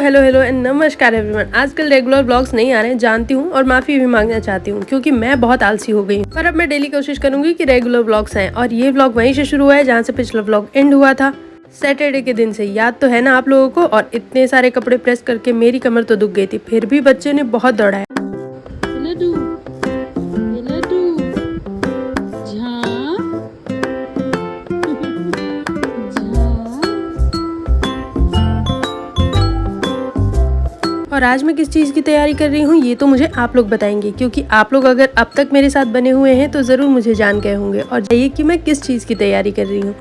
Hello hello and नमस्कार everyone. आजकल regular blogs नहीं आ रहे हैं, जानती हूँ और माफ़ी भी मांगना चाहती हूँ क्योंकि मैं बहुत आलसी हो गई हूँ। पर अब मैं डेली कोशिश करूंगी कि रेगुलर ब्लॉग्स आएं और ये ब्लॉग वहीं से शुरू हुआ है जहाँ से पिछला ब्लॉग एंड हुआ था, सैटरडे के दिन से। याद तो है ना आप लोगों को। और इतने सारे कपड़े प्रेस करके मेरी कमर तो दुख गई थी, फिर भी बच्चे ने बहुत दौड़ाया। और आज मैं किस चीज़ की तैयारी कर रही हूँ ये तो मुझे आप लोग बताएंगे, क्योंकि आप लोग अगर अब तक मेरे साथ बने हुए हैं तो ज़रूर मुझे जान गए होंगे और जाइए कि मैं किस चीज़ की तैयारी कर रही हूँ।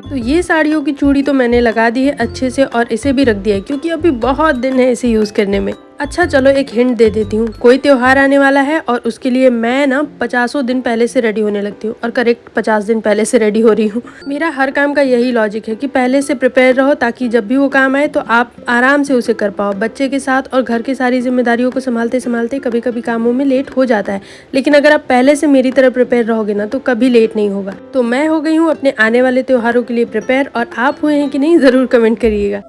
तो ये साड़ियों की चूड़ी तो मैंने लगा दी है अच्छे से और इसे भी रख दिया है क्योंकि अभी बहुत दिन है इसे यूज़ करने में। अच्छा चलो एक हिंट दे देती हूँ, कोई त्योहार आने वाला है और उसके लिए मैं ना 50 दिन पहले से रेडी होने लगती हूँ और करेक्ट 50 दिन पहले से रेडी हो रही हूँ। मेरा हर काम का यही लॉजिक है कि पहले से प्रिपेयर रहो ताकि जब भी वो काम आए तो आप आराम से उसे कर पाओ। बच्चे के साथ और घर की सारी जिम्मेदारियों को संभालते संभालते कभी कभी कामों में लेट हो जाता है, लेकिन अगर आप पहले से मेरी तरह प्रिपेयर रहोगे ना तो कभी लेट नहीं होगा। तो मैं हो गई हूँ अपने आने वाले त्योहारों के लिए प्रिपेयर, और आप हुए हैं कि नहीं ज़रूर कमेंट करिएगा।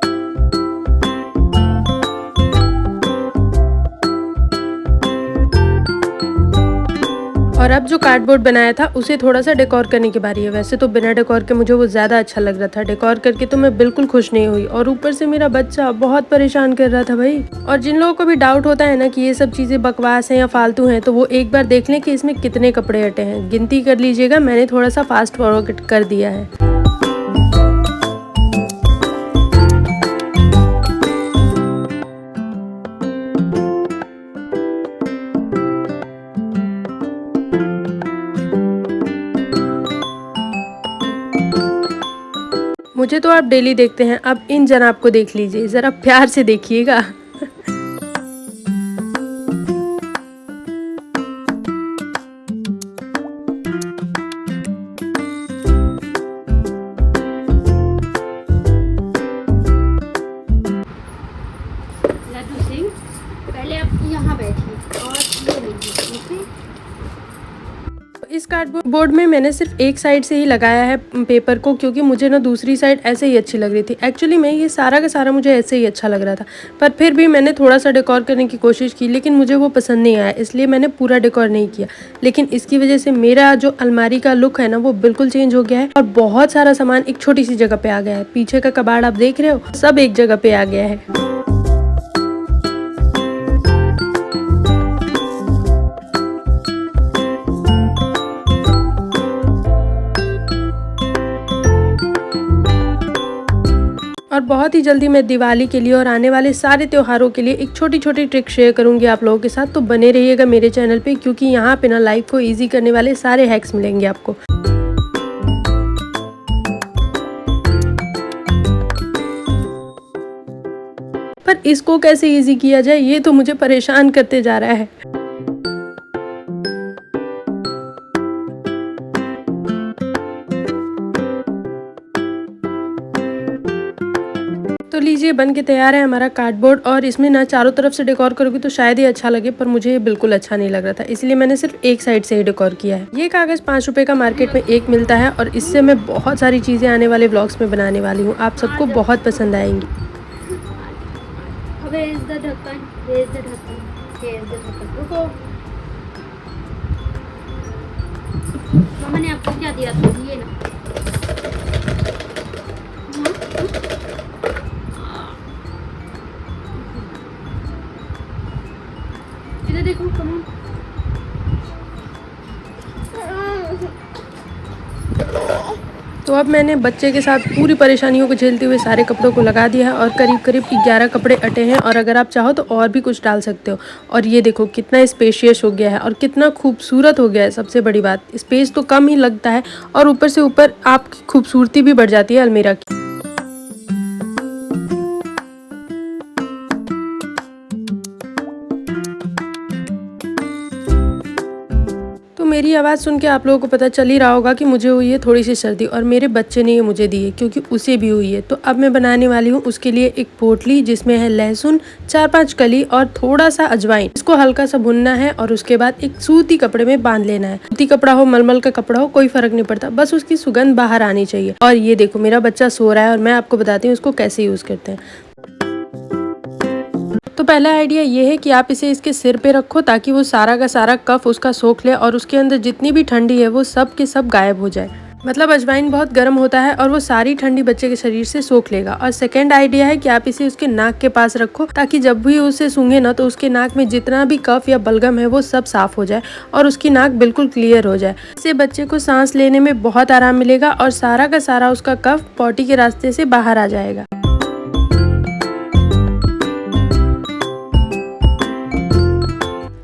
और अब जो कार्डबोर्ड बनाया था उसे थोड़ा सा डेकोर करने की बारी है। वैसे तो बिना डेकोर के मुझे वो ज़्यादा अच्छा लग रहा था, डेकोर करके तो मैं बिल्कुल खुश नहीं हुई। और ऊपर से मेरा बच्चा बहुत परेशान कर रहा था भाई। और जिन लोगों को भी डाउट होता है ना कि ये सब चीज़ें बकवास हैं या फालतू हैं, तो वो एक बार देख लें कि इसमें कितने कपड़े अटे हैं, गिनती कर लीजिएगा। मैंने थोड़ा सा फास्ट फॉरवर्ड कर दिया है। मुझे तो आप डेली देखते हैं, अब इन जनाब को देख लीजिए, ज़रा प्यार से देखिएगा। लड्डू सिंह, पहले आप यहाँ बैठिए और ये लीजिए। ओके, इस कार्डबोर्ड में मैंने सिर्फ एक साइड से ही लगाया है पेपर को, क्योंकि मुझे ना दूसरी साइड ऐसे ही अच्छी लग रही थी। एक्चुअली में ये सारा का सारा मुझे ऐसे ही अच्छा लग रहा था, पर फिर भी मैंने थोड़ा सा डेकोर करने की कोशिश की, लेकिन मुझे वो पसंद नहीं आया, इसलिए मैंने पूरा डेकोर नहीं किया। लेकिन इसकी वजह से मेरा जो अलमारी का लुक है ना वो बिल्कुल चेंज हो गया है और बहुत सारा सामान एक छोटी सी जगह पे आ गया है। पीछे का कबाड़ आप देख रहे हो, सब एक जगह पे आ गया है। और बहुत ही जल्दी मैं दिवाली के लिए और आने वाले सारे त्योहारों के लिए एक छोटी छोटी ट्रिक शेयर करूंगी आप लोगों के साथ। तो बने रहिएगा मेरे चैनल पे, क्योंकि यहाँ पे ना लाइफ को इजी करने वाले सारे हैक्स मिलेंगे आपको। पर इसको कैसे इजी किया जाए ये तो मुझे परेशान करते जा रहा है। तो लीजिए बन के तैयार है हमारा कार्डबोर्ड। और इसमें ना चारों तरफ से डेकोर करोगे तो शायद ये अच्छा लगे, पर मुझे ये बिल्कुल अच्छा नहीं लग रहा था, इसलिए मैंने सिर्फ एक साइड से ही डेकोर किया है। ये कागज़ 5 रुपए का मार्केट में एक मिलता है और इससे मैं बहुत सारी चीज़ें आने वाले ब्लॉग्स में बनाने वाली हूँ, आप सबको बहुत पसंद आएंगी। Where is the ढक्कन? Where is the ढक्कन? Here is the ढक्कन। रुको, मम्मा ने आपको क्या दिया था? ये ना। इधर देखो, कम ऑन। तो अब मैंने बच्चे के साथ पूरी परेशानियों को झेलते हुए सारे कपड़ों को लगा दिया है और करीब करीब 11 कपड़े अटे हैं। और अगर आप चाहो तो और भी कुछ डाल सकते हो। और ये देखो कितना स्पेशियस हो गया है और कितना खूबसूरत हो गया है। सबसे बड़ी बात, स्पेस तो कम ही लगता है और ऊपर से ऊपर आपकी खूबसूरती भी बढ़ जाती है अलमीरा की। मेरी आवाज़ सुन के आप लोगों को पता चल ही रहा होगा कि मुझे हुई है थोड़ी सी सर्दी और मेरे बच्चे ने ये मुझे दी है क्योंकि उसे भी हुई है। तो अब मैं बनाने वाली हूँ उसके लिए एक पोटली जिसमें है लहसुन, 4-5 कली और थोड़ा सा अजवाइन। इसको हल्का सा भुनना है और उसके बाद एक सूती कपड़े में बांध लेना है। सूती कपड़ा हो, मलमल का कपड़ा हो, कोई फर्क नहीं पड़ता, बस उसकी सुगंध बाहर आनी चाहिए। और ये देखो मेरा बच्चा सो रहा है और मैं आपको बताती हूँ उसको कैसे यूज़ करते हैं। तो पहला आइडिया ये है कि आप इसे इसके सिर पे रखो ताकि वो सारा का सारा कफ उसका सोख ले और उसके अंदर जितनी भी ठंडी है वो सब के सब गायब हो जाए। मतलब अजवाइन बहुत गर्म होता है और वो सारी ठंडी बच्चे के शरीर से सोख लेगा। और सेकंड आइडिया है कि आप इसे उसके नाक के पास रखो ताकि जब भी उसे सूंघे ना तो उसके नाक में जितना भी कफ या बलगम है वो सब साफ हो जाए और उसकी नाक बिल्कुल क्लियर हो जाए। इससे बच्चे को सांस लेने में बहुत आराम मिलेगा और सारा का सारा उसका कफ पॉटी के रास्ते से बाहर आ जाएगा।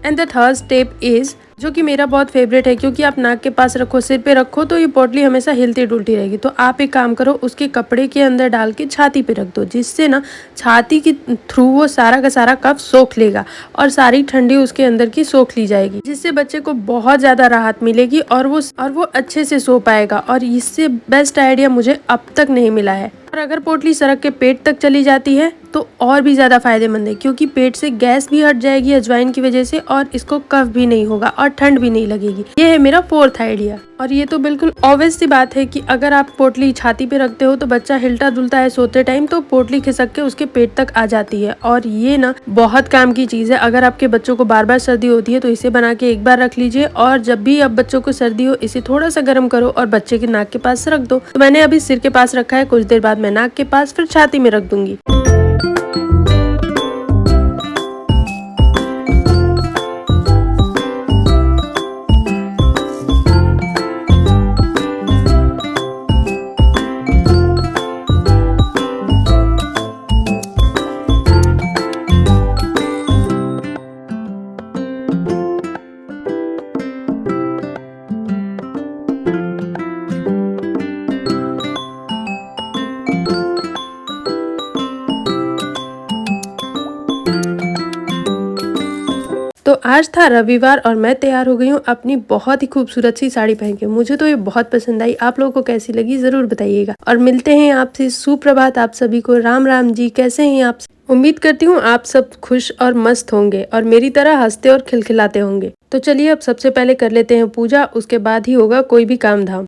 And the third step is, जो कि मेरा बहुत फेवरेट है क्योंकि आप नाक के पास रखो, सिर पे रखो तो ये पोटली हमेशा हिलती डुलती रहेगी। तो आप एक काम करो, उसके कपड़े के अंदर डाल के छाती पे रख दो, जिससे ना छाती के थ्रू वो सारा का सारा कफ सोख लेगा और सारी ठंडी उसके अंदर की सोख ली जाएगी, जिससे बच्चे को बहुत ज्यादा राहत मिलेगी और वो अच्छे से सो पाएगा। और इससे बेस्ट आइडिया मुझे अब तक नहीं मिला है। और अगर पोटली सड़क के पेट तक चली जाती है तो और भी ज्यादा फायदेमंद है क्योंकि पेट से गैस भी हट जाएगी अजवाइन की वजह से और इसको कफ भी नहीं होगा और ठंड भी नहीं लगेगी। ये है मेरा फोर्थ आइडिया। और ये तो बिल्कुल ऑब्वियस सी बात है कि अगर आप पोटली छाती पे रखते हो तो बच्चा हिलता डुलता है सोते टाइम तो पोटली खिसक के उसके पेट तक आ जाती है। और ये ना बहुत काम की चीज है। अगर आपके बच्चों को बार बार सर्दी होती है तो इसे बना के एक बार रख लीजिए और जब भी अब बच्चों को सर्दी हो इसे थोड़ा सा गर्म करो और बच्चे के नाक के पास रख दो। तो मैंने अभी सिर के पास रखा है, कुछ देर बाद मैं नाक के पास, फिर छाती में रख दूंगी। तो आज था रविवार और मैं तैयार हो गई हूँ अपनी बहुत ही खूबसूरत सी साड़ी पहन के। मुझे तो ये बहुत पसंद आई, आप लोगों को कैसी लगी जरूर बताइएगा। और मिलते हैं आपसे, सुप्रभात आप सभी को, राम राम जी। कैसे हैं आप? उम्मीद करती हूँ आप सब खुश और मस्त होंगे और मेरी तरह हंसते और खिलखिलाते होंगे। तो चलिए अब सबसे पहले कर लेते हैं पूजा, उसके बाद ही होगा कोई भी काम धाम।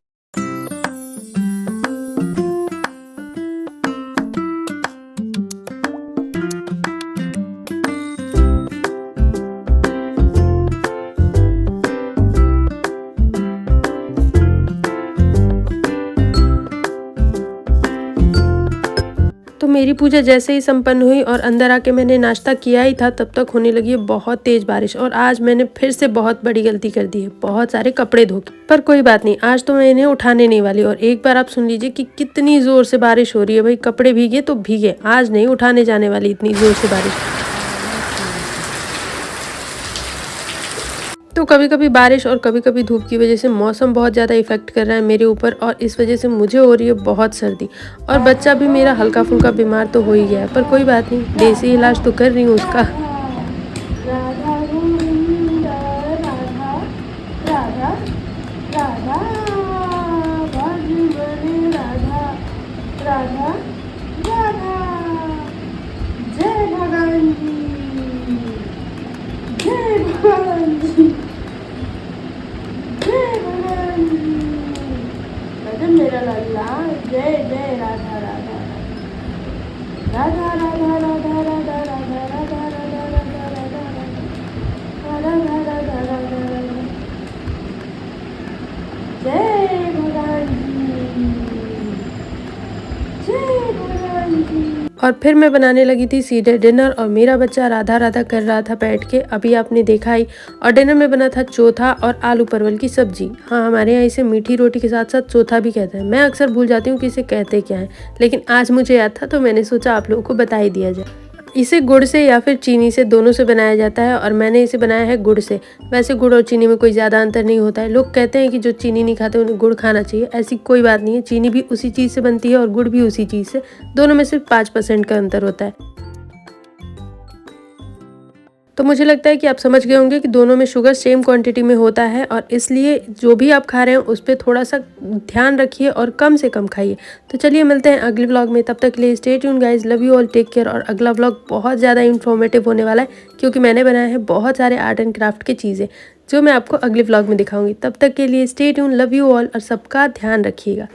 तो मेरी पूजा जैसे ही संपन्न हुई और अंदर आके मैंने नाश्ता किया ही था तब तक होने लगी है बहुत तेज बारिश। और आज मैंने फिर से बहुत बड़ी गलती कर दी है, बहुत सारे कपड़े धो के। पर कोई बात नहीं, आज तो मैं इन्हें उठाने नहीं वाली। और एक बार आप सुन लीजिए कि कितनी जोर से बारिश हो रही है। भाई कपड़े भीगे तो भीगे, आज नहीं उठाने जाने वाली इतनी जोर से बारिश। तो कभी कभी बारिश और कभी कभी धूप की वजह से मौसम बहुत ज़्यादा इफेक्ट कर रहा है मेरे ऊपर और इस वजह से मुझे हो रही है बहुत सर्दी। और बच्चा भी मेरा हल्का फुल्का बीमार तो हो ही गया है, पर कोई बात नहीं, देसी इलाज तो कर रही हूँ उसका। मेरा लल्ला, जय जय राधा राधा राधा राधा राधा राधा राधा राधा राधा राधा राधा राधा राधा राधा, जय भगवान जी, जय भगवान जी। और फिर मैं बनाने लगी थी सीधे डिनर और मेरा बच्चा राधा राधा कर रहा था बैठ के, अभी आपने देखा ही। और डिनर में बना था चोथा और आलू परवल की सब्जी। हाँ, हमारे यहाँ इसे मीठी रोटी के साथ साथ चोथा भी कहते हैं। मैं अक्सर भूल जाती हूँ कि इसे कहते क्या है, लेकिन आज मुझे याद था तो मैंने सोचा आप लोगों को बता ही दिया जाए। इसे गुड़ से या फिर चीनी से, दोनों से बनाया जाता है और मैंने इसे बनाया है गुड़ से। वैसे गुड़ और चीनी में कोई ज़्यादा अंतर नहीं होता है। लोग कहते हैं कि जो चीनी नहीं खाते उन्हें गुड़ खाना चाहिए, ऐसी कोई बात नहीं है। चीनी भी उसी चीज़ से बनती है और गुड़ भी उसी चीज़ से, दोनों में सिर्फ 5% का अंतर होता है। तो मुझे लगता है कि आप समझ गए होंगे कि दोनों में शुगर सेम क्वांटिटी में होता है और इसलिए जो भी आप खा रहे हैं उस पर थोड़ा सा ध्यान रखिए और कम से कम खाइए। तो चलिए मिलते हैं अगले व्लॉग में, तब तक के लिए stay tune guys, love you all, take care. और अगला व्लॉग बहुत ज़्यादा इन्फॉर्मेटिव होने वाला है क्योंकि मैंने बनाया है बहुत सारे आर्ट एंड क्राफ्ट की चीज़ें जो मैं आपको अगले व्लॉग में दिखाऊंगी। तब तक के लिए stay tune, love you all और सबका ध्यान रखिएगा।